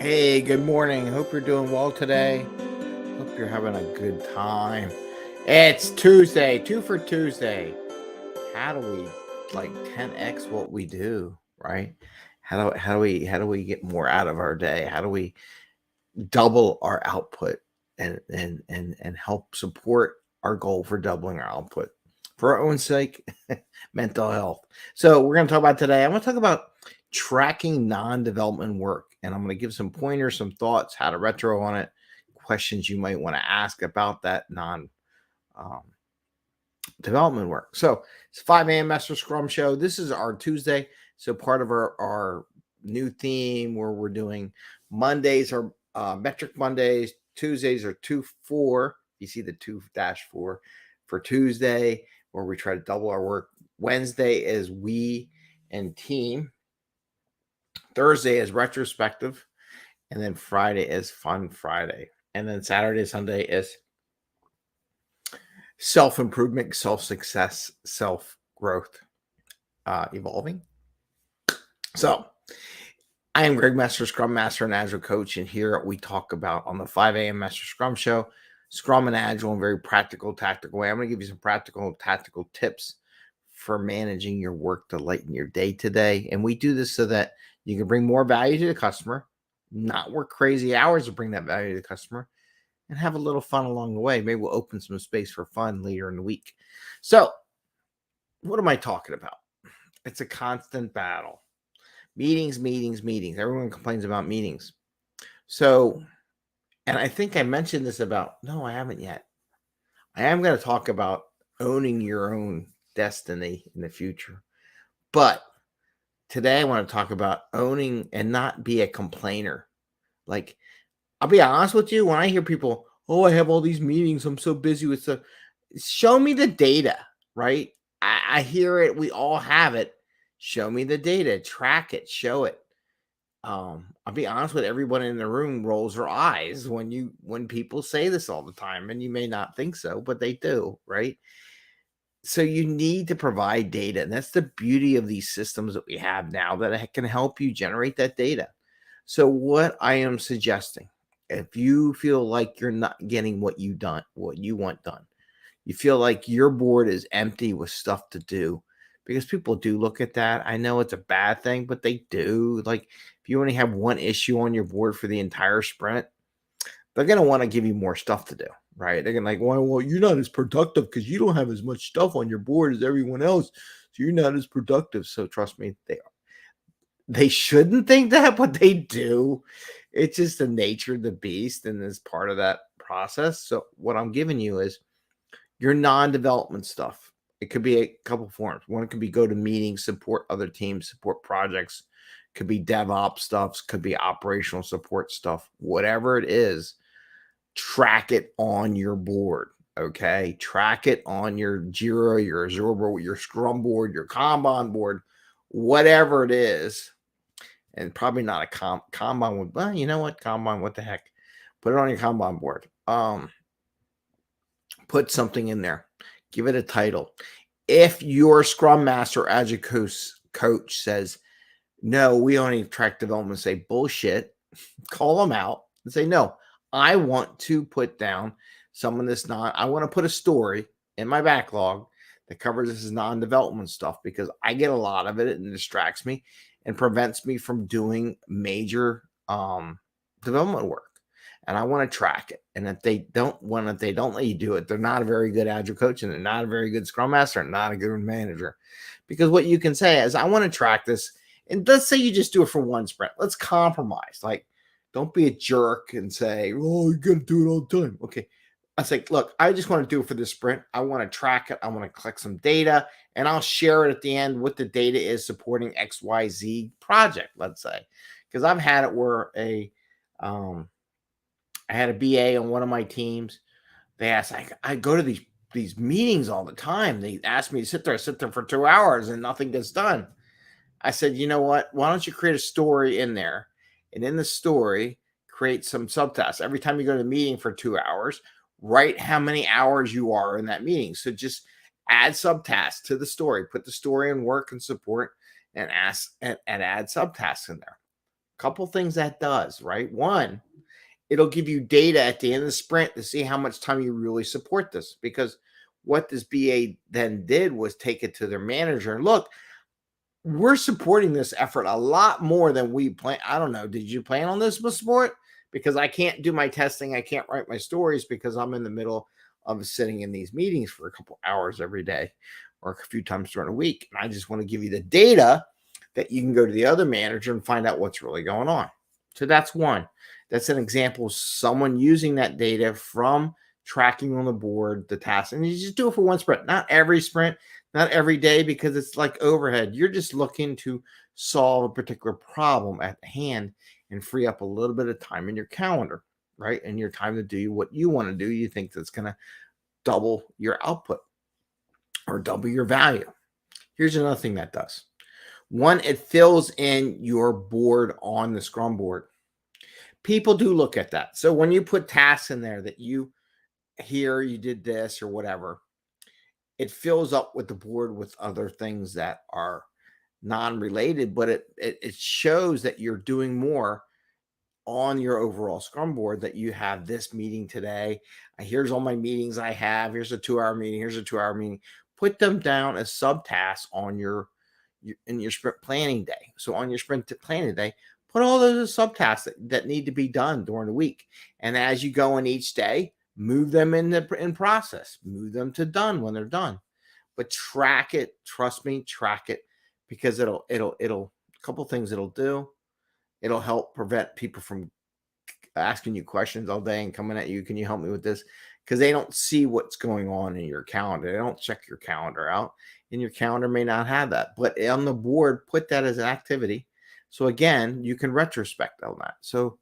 Hey, good morning. Hope you're doing well today. Hope you're having a good time. It's Tuesday, two for Tuesday. How do we like 10x what we do, right? How do we get more out of our day? How do we double our output and help support our goal for doubling our output for our own sake, mental health. So we're going to talk about today. I'm going to talk about tracking non-development work, and I'm going to give some pointers, some thoughts, how to retro on it, questions you might want to ask about that um, development work. So it's 5 a.m. Mester Scrum show. This is our Tuesday. So part of our new theme where we're doing Mondays are metric Mondays, Tuesdays are 2-4. You see the 2-4 for Tuesday, where we try to double our work. Wednesday is we and team. Thursday is retrospective. And then Friday is fun Friday. And then Saturday, Sunday is self-improvement, self-success, self-growth, evolving. So I am Greg Mester, Scrum Master and Agile Coach, and here we talk about on the 5 a.m. Mester Scrum Show, Scrum and Agile in a very practical, tactical way. I'm going to give you some practical, tactical tips for managing your work to lighten your day today. And we do this so that you can bring more value to the customer, not work crazy hours to bring that value to the customer, and have a little fun along the way. Maybe we'll open some space for fun later in the week. So, what am I talking about? It's a constant battle. Meetings. Everyone complains about meetings. So, and I think I mentioned this no, I haven't yet. I am going to talk about owning your own destiny in the future. But today I want to talk about owning and not be a complainer. Like, I'll be honest with you, when I hear people, oh, I have all these meetings, I'm so busy with stuff. Show me the data, right? I hear it. We all have it. Show me the data, track it, show it. I'll be honest with everyone in the room rolls their eyes when people say this all the time, and you may not think so, but they do, right? So you need to provide data, and that's the beauty of these systems that we have now that can help you generate that data. So what I am suggesting, if you feel like you're not getting what you want done, you feel like your board is empty with stuff to do, because people do look at that. I know it's a bad thing, but they do. Like, if you only have one issue on your board for the entire sprint, they're going to want to give you more stuff to do, right? They're going to like, well, you're not as productive because you don't have as much stuff on your board as everyone else. So you're not as productive. So trust me, they shouldn't think that, but they do. It's just the nature of the beast and is part of that process. So what I'm giving you is your non-development stuff. It could be a couple forms. One could be go to meetings, support other teams, support projects. Could be DevOps stuff, could be operational support stuff. Whatever it is, track it on your board. Okay. Track it on your Jira, your Azure board, your Scrum board, your Kanban board, whatever it is. And probably not a Kanban would, well, you know what? Kanban, what the heck? Put it on your Kanban board. Put something in there. Give it a title. If your Scrum Master Agile coach says, no, we only track development, say bullshit, call them out and say, no, I want to put down someone that's not, I want to put a story in my backlog that covers this non-development stuff, because I get a lot of it and it distracts me and prevents me from doing major development work. And I want to track it. And if they don't let you do it, they're not a very good agile coach, and they're not a very good Scrum Master, and not a good manager. Because what you can say is, I want to track this. And let's say you just do it for one sprint. Let's compromise. Like, don't be a jerk and say, oh, you got to do it all the time. Okay. I say, look, I just want to do it for this sprint. I want to track it. I want to collect some data, and I'll share it at the end what the data is supporting XYZ project, let's say. Because I've had it where I had a BA on one of my teams. They asked, I go to these meetings all the time. They ask me to sit there. I sit there for 2 hours and nothing gets done. I said, you know what? Why don't you create a story in there? And in the story, create some subtasks. Every time you go to the meeting for 2 hours, write how many hours you are in that meeting. So just add subtasks to the story. Put the story in work and support, and add subtasks in there. couple things that does, right? One, it'll give you data at the end of the sprint to see how much time you really support this. Because what this BA then did was take it to their manager and look, we're supporting this effort a lot more than we plan. I don't know. Did you plan on this support? Because I can't do my testing. I can't write my stories because I'm in the middle of sitting in these meetings for a couple hours every day or a few times during a week. And I just want to give you the data that you can go to the other manager and find out what's really going on. So that's one. That's an example of someone using that data from tracking on the board, the task. And you just do it for one sprint, not every sprint, not every day, because it's like overhead. You're just looking to solve a particular problem at hand and free up a little bit of time in your calendar, right? And your time to do what you want to do. You think that's going to double your output or double your value. Here's another thing that does. One, it fills in your board on the Scrum board. People do look at that. So when you put tasks in there that you did this or whatever, it fills up with the board with other things that are non-related, but it shows that you're doing more on your overall Scrum board, that you have this meeting today. Here's all my meetings I have. Here's a 2-hour meeting. Here's a 2-hour meeting. Put them down as subtasks on in your sprint planning day. So on your sprint planning day, put all those as subtasks that need to be done during the week. And as you go in each day, move them in process, move them to done when they're done. But track it. Trust me, track it, because it'll a couple things it'll do. It'll help prevent people from asking you questions all day and coming at you. Can you help me with this? Because they don't see what's going on in your calendar. They don't check your calendar out, and your calendar may not have that. But on the board, put that as an activity. So again, you can retrospect on that. So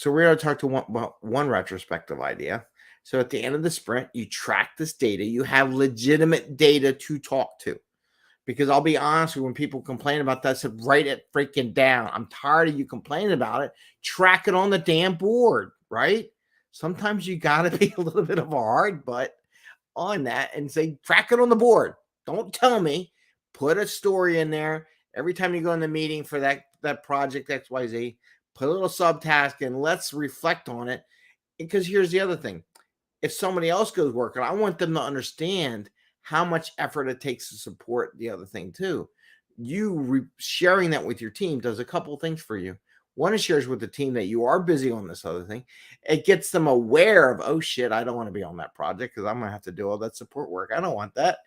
we're going to talk about one retrospective idea. So at the end of the sprint, you track this data. You have legitimate data to talk to. Because I'll be honest with you, when people complain about that, I said, write it freaking down. I'm tired of you complaining about it. Track it on the damn board, right? Sometimes you got to be a little bit of a hard butt on that and say, track it on the board. Don't tell me. Put a story in there. Every time you go in the meeting for that project XYZ, put a little subtask and let's reflect on it. Because here's the other thing. If somebody else goes working, I want them to understand how much effort it takes to support the other thing too. Sharing that with your team does a couple things for you. One, it shares with the team that you are busy on this other thing. It gets them aware of, oh shit, I don't want to be on that project because I'm going to have to do all that support work. I don't want that.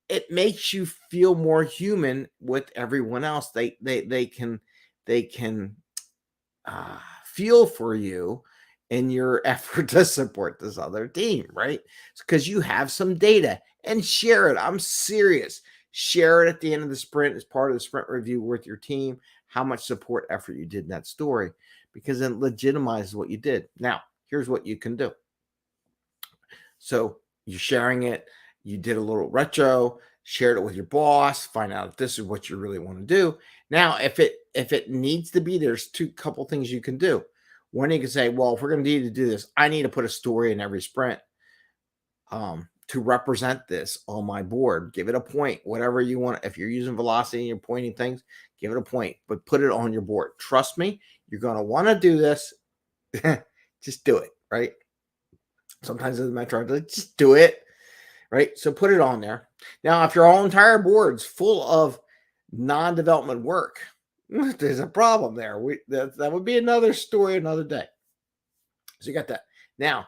It makes you feel more human with everyone else. They can feel for you in your effort to support this other team, right? Because you have some data, and share it. I'm serious. Share it at the end of the sprint as part of the sprint review with your team, how much support effort you did in that story, because it legitimizes what you did. Now, here's what you can do. So you're sharing it. You did a little retro, shared it with your boss, find out if this is what you really want to do. Now, if it needs to be, there's couple things you can do. One, you can say, well, if we're going to need to do this, I need to put a story in every sprint to represent this on my board. Give it a point, whatever you want. If you're using velocity and you're pointing things, give it a point, but put it on your board. Trust me, you're going to want to do this. Just do it, right? Sometimes as a mentor, just do it, right? So put it on there. Now, if your whole entire board's full of non-development work, there's a problem there. That would be another story another day. So you got that. Now,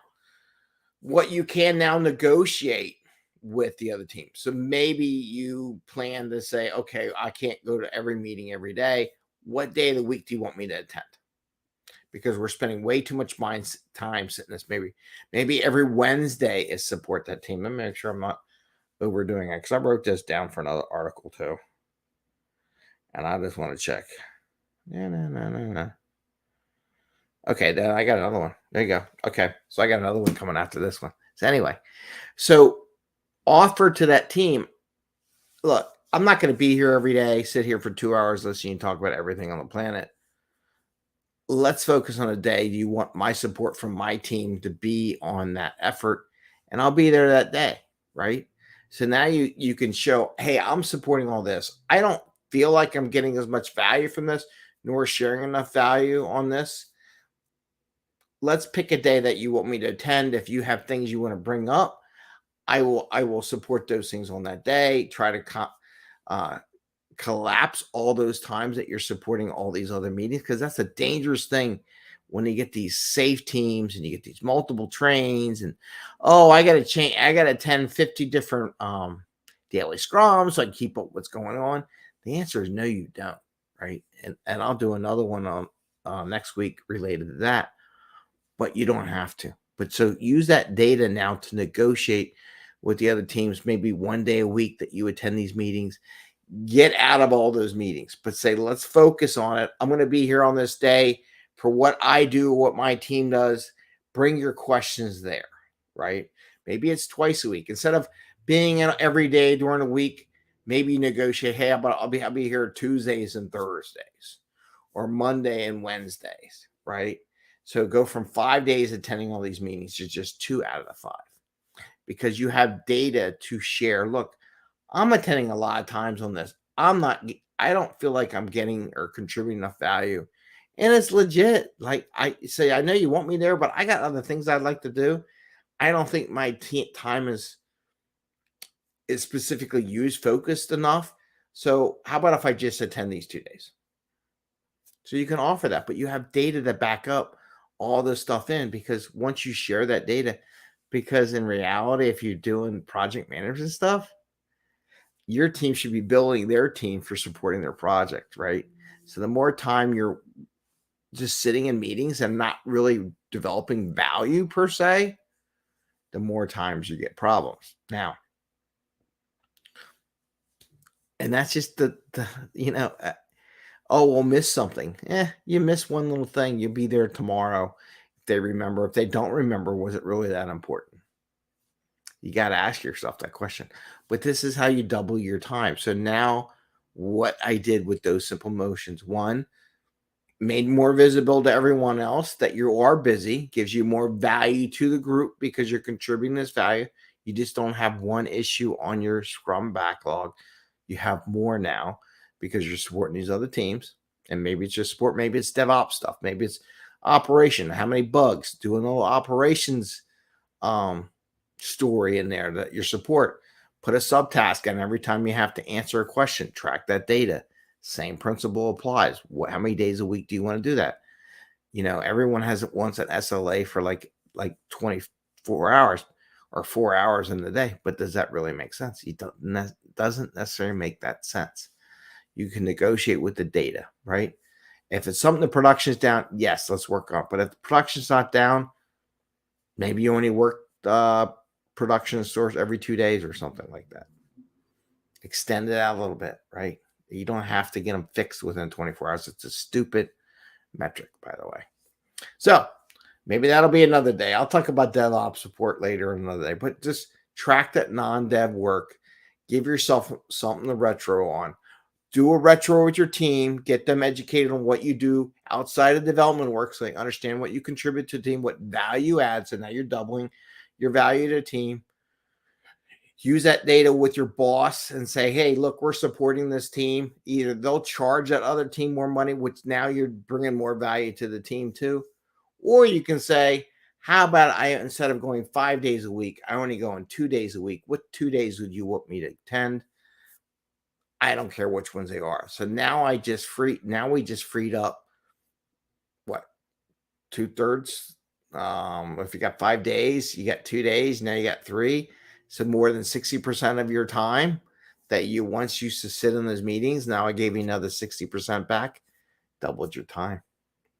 what you can now negotiate with the other team. So maybe you plan to say, okay, I can't go to every meeting every day. What day of the week do you want me to attend? Because we're spending way too much time sitting this. Maybe every Wednesday is support that team. Let me make sure I'm not overdoing it, because I wrote this down for another article too. And I just want to check. No. Okay, then I got another one. There you go. Okay, so I got another one coming after this one. So anyway, so offer to that team, look, I'm not going to be here every day, sit here for 2 hours listening and talk about everything on the planet. Let's focus on a day. Do you want my support from my team to be on that effort? And I'll be there that day, right? So now you can show, hey, I'm supporting all this. I don't feel like I'm getting as much value from this, nor sharing enough value on this, let's pick a day that you want me to attend. If you have things you want to bring up, I will support those things on that day. Try to uh, collapse all those times that you're supporting all these other meetings, because that's a dangerous thing when you get these safe teams and you get these multiple trains and, oh, I gotta change, I gotta attend 50 different daily scrums so I can keep up what's going on. The answer is no, you don't, right? And I'll do another one on next week related to that, but you don't have to. But so use that data now to negotiate with the other teams, maybe one day a week that you attend these meetings. Get out of all those meetings, but say, let's focus on it. I'm going to be here on this day for what I do, what my team does. Bring your questions there, right? Maybe it's twice a week instead of being in every day during the week. Maybe negotiate. Hey, I'll be here Tuesdays and Thursdays, or Monday and Wednesdays, right? So go from 5 days attending all these meetings to just 2 out of the 5, because you have data to share. Look, I'm attending a lot of times on this. I don't feel like I'm getting or contributing enough value. And it's legit. Like I say, I know you want me there, but I got other things I'd like to do. I don't think my time is specifically used, focused enough. So how about if I just attend these 2 days? So you can offer that, but you have data to back up all this stuff in, because once you share that data, because in reality, if you're doing project management stuff, your team should be building their team for supporting their project, right? So the more time you're just sitting in meetings and not really developing value per se, the more times you get problems. Now, and that's just oh, we'll miss something. You miss one little thing. You'll be there tomorrow if they remember. If they don't remember, was it really that important? You got to ask yourself that question. But this is how you double your time. So now what I did with those simple motions: one, made more visible to everyone else that you are busy, gives you more value to the group because you're contributing this value. You just don't have one issue on your Scrum backlog. You have more now because you're supporting these other teams. And maybe it's just support, maybe it's DevOps stuff, maybe it's operation, how many bugs, doing a little operations story in there that your support. Put a subtask and every time you have to answer a question, track that data. Same principle applies. How many days a week do you want to do that? Everyone wants an SLA for like 24 hours or 4 hours in the day, but does that really make sense? It doesn't necessarily make that sense. You can negotiate with the data, right? If it's something the production's down, yes, let's work on it. But if the production's not down, maybe you only work production stores every 2 days or something like that. Extend it out a little bit, right? You don't have to get them fixed within 24 hours. It's a stupid metric, by the way. So maybe that'll be another day. I'll talk about DevOps support later another day, but just track that non-dev work. Give yourself something to retro on. Do a retro with your team. Get them educated on what you do outside of development work so they understand what you contribute to the team, what value adds. So now you're doubling your value to the team. Use that data with your boss and say, hey, look, we're supporting this team. Either they'll charge that other team more money, which now you're bringing more value to the team too. Or you can say, how about instead of going 5 days a week, I only go in 2 days a week. What 2 days would you want me to attend? I don't care which ones they are. So now we just freed up what, 2/3? If you got 5 days, you got 2 days, now you got 3. So more than 60% of your time that you once used to sit in those meetings, now I gave you another 60% back, doubled your time.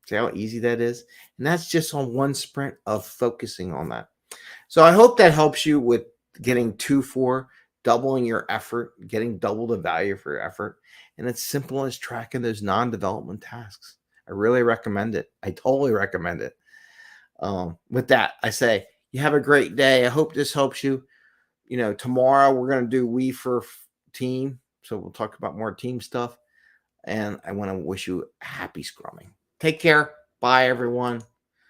See how easy that is? And that's just on one sprint of focusing on that. So I hope that helps you with getting 2-4, doubling your effort, getting double the value for your effort. And it's simple as tracking those non-development tasks. I really recommend it. I totally recommend it. With that, I say you have a great day. I hope this helps you. Tomorrow we're going to do We for Team. So we'll talk about more team stuff. And I want to wish you happy scrumming. Take care. Bye, everyone.